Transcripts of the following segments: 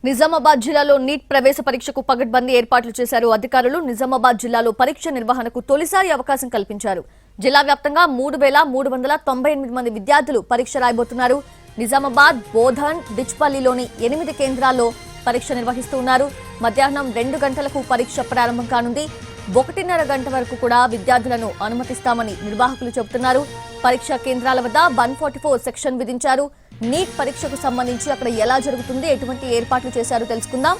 నిజామాబాద్ జిల్లాలో నీట్ ప్రవేశ పరీక్షకు పగడ్బందీ ఏర్పాట్లు చేశారు అధికారులు. నిజామాబాద్ జిల్లాలో పరీక్ష నిర్వహణకు తొలిసారి అవకాశం కల్పించారు. జిల్లా వ్యాప్తంగా 3,398 మంది విద్యార్థులు పరీక్ష రాయబోతున్నారు. నిజామాబాద్, బోధన్, డిచ్పల్లిలోని 8 కేంద్రాల్లో పరీక్ష నిర్వహిస్తున్నారు. మధ్యాహ్నం 2 గంటలకు పరీక్ష ప్రారంభం కానుంది. 1:30 గంట వరకు కూడా విద్యార్థులను అనుమతిస్తామని నిర్వాహకులు చెబుతున్నారు. పరీక్షా కేంద్రాల వద్ద 144 సెక్షన్ విధించారు. నీట్ పరీక్షకు సంబంధించి అక్కడ ఎలా జరుగుతుంది, ఎటువంటి ఏర్పాట్లు చేశారో తెలుసుకుందాం.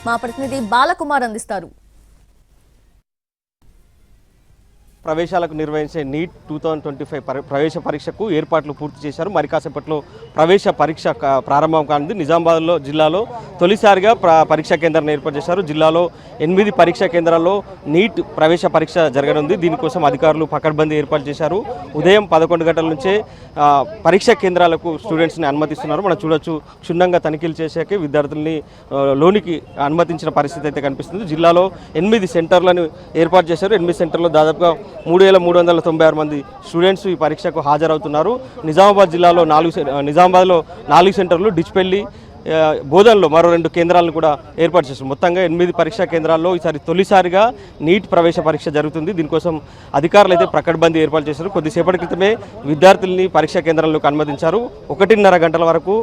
మా ప్రతినిధి బాలకుమార్ అందిస్తారు. ప్రవేశాలకు నిర్వహించే నీట్ 2025 ప్రవేశ పరీక్షకు ఏర్పాట్లు పూర్తి చేశారు. మరి కాసేపట్లో ప్రవేశ పరీక్ష ప్రారంభం కానుంది. నిజామాబాద్లో జిల్లాలో తొలిసారిగా పరీక్షా కేంద్రాన్ని ఏర్పాటు చేశారు. జిల్లాలో 8 పరీక్షా కేంద్రాల్లో నీట్ ప్రవేశ పరీక్ష జరగనుంది. దీనికోసం అధికారులు పకడ్బందీ ఏర్పాటు చేశారు. ఉదయం 11 గంటల నుంచే పరీక్షా కేంద్రాలకు స్టూడెంట్స్ని అనుమతిస్తున్నారు. మనం చూడొచ్చు, క్షుణ్ణంగా తనిఖీలు చేశాకే విద్యార్థుల్ని లోనికి అనుమతించిన పరిస్థితి అయితే కనిపిస్తుంది. జిల్లాలో 8 సెంటర్లను ఏర్పాటు చేశారు. 8 సెంటర్లో దాదాపుగా 3,396 మంది స్టూడెంట్స్ ఈ పరీక్షకు హాజరవుతున్నారు. నిజామాబాద్లో 4 సెంటర్లు, డిచ్పల్లి, బోధన్లో మరో 2 కేంద్రాలను కూడా ఏర్పాటు చేశారు. మొత్తంగా 8 పరీక్షా కేంద్రాల్లో ఈసారి తొలిసారిగా నీట్ ప్రవేశ పరీక్ష జరుగుతుంది. దీనికోసం అధికారులు అయితే పకడ్బందీ ఏర్పాటు చేశారు. కొద్దిసేపటి క్రితమే విద్యార్థుల్ని పరీక్షా కేంద్రాల్లోకి అనుమతించారు. 1:30 గంటల వరకు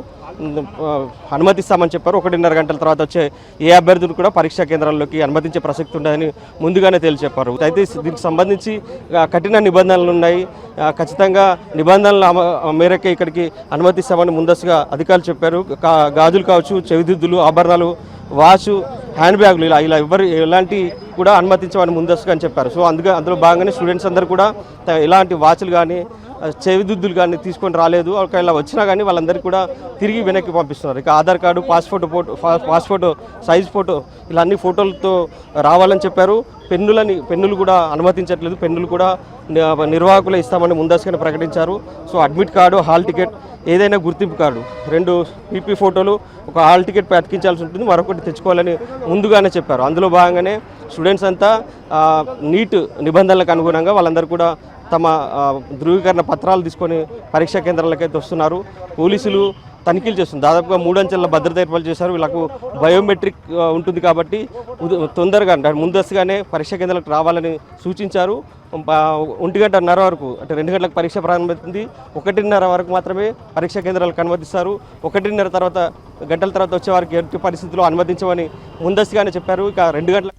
అనుమతిస్తామని చెప్పారు. 1:30 గంటల తర్వాత వచ్చే ఏ అభ్యర్థులు కూడా పరీక్షా కేంద్రాల్లోకి అనుమతించే ప్రసక్తి ఉండదని ముందుగానే చెప్పారు. అయితే దీనికి సంబంధించి కఠిన నిబంధనలు ఉన్నాయి. ఖచ్చితంగా నిబంధనల మేరకే ఇక్కడికి అనుమతిస్తామని ముందస్తుగా అధికారులు చెప్పారు. గాజులు కావచ్చు, చెవిదిద్దులు, ఆభరణాలు, వాచు, హ్యాండ్ బ్యాగులు ఇలా ఎలాంటి కూడా అనుమతించమని ముందస్తుగా అని చెప్పారు. సో అందులో భాగంగానే స్టూడెంట్స్ అందరూ కూడా ఎలాంటి వాచ్లు కానీ చెవిదిద్దులు కానీ తీసుకొని రాలేదు. ఒకవేళ వచ్చినా కానీ వాళ్ళందరికీ కూడా తిరిగి వెనక్కి పంపిస్తున్నారు. ఇక Aadhaar card, passport size photo ఇలా అన్ని ఫోటోలతో రావాలని చెప్పారు. పెన్నులు కూడా అనుమతించట్లేదు. పెన్నులు కూడా నిర్వాహకులే ఇస్తామని ముందస్తుగానే ప్రకటించారు. So admit card, hall ticket, ఏదైనా గుర్తింపు కార్డు, 2 పీపీ ఫోటోలు, ఒక హాల్ టికెట్ అతికించాల్సి ఉంటుంది, మరొకటి తెచ్చుకోవాలని ముందుగానే చెప్పారు. అందులో భాగంగానే స్టూడెంట్స్ అంతా నీట్ నిబంధనలకు అనుగుణంగా వాళ్ళందరూ కూడా తమ ధృవీకరణ పత్రాలు తీసుకొని పరీక్షా కేంద్రాలకైతే వస్తున్నారు. పోలీసులు తనిఖీలు చేస్తున్నారు. దాదాపుగా 3 అంచెల భద్రత ఏర్పాటు చేశారు. వీళ్ళకు బయోమెట్రిక్ ఉంటుంది కాబట్టి తొందరగా ముందస్తుగానే పరీక్షా కేంద్రాలకు రావాలని సూచించారు. 1:30 వరకు, అంటే 2 గంటలకు పరీక్ష ప్రారంభమవుతుంది. 1:30 వరకు మాత్రమే పరీక్షా కేంద్రాలకు అనుమతిస్తారు. 1:30 గంటల తర్వాత వచ్చే వారికి ఎట్టి పరిస్థితుల్లో అనుమతించమని ముందస్తుగానే చెప్పారు. ఇక 2 గంటల